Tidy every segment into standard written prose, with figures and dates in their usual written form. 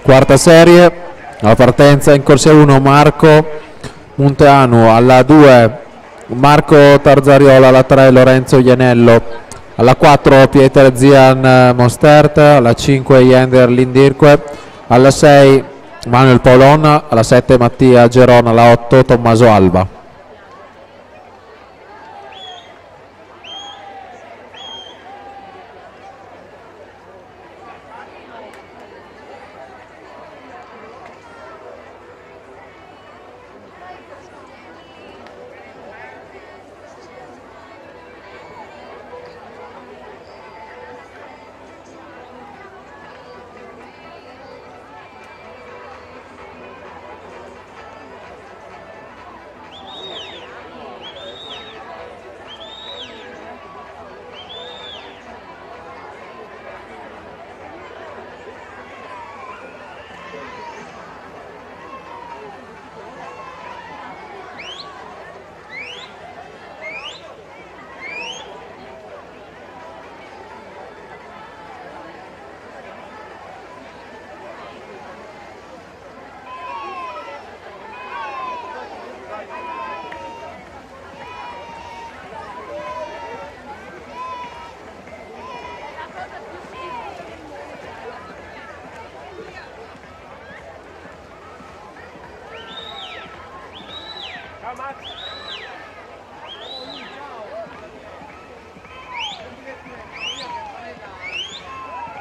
Quarta serie, alla partenza in corsia 1 Marco Munteanu, alla 2 Marco Tarzariola, alla 3 Lorenzo Ianello, alla 4 Pieter Zian Mostert, alla 5 Jender Lindirque, alla 6 Manuel Paolon, alla 7 Mattia Geron, alla 8 Tommaso Alba.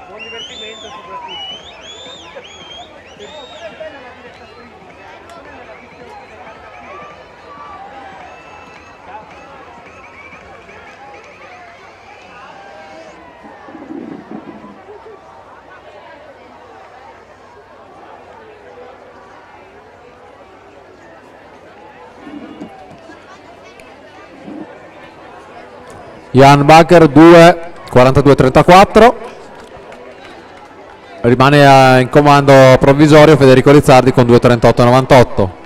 Buon divertimento soprattutto. Jan Bacher 2, 42-34. Rimane in comando provvisorio Federico Rizzardi con 2.38-98.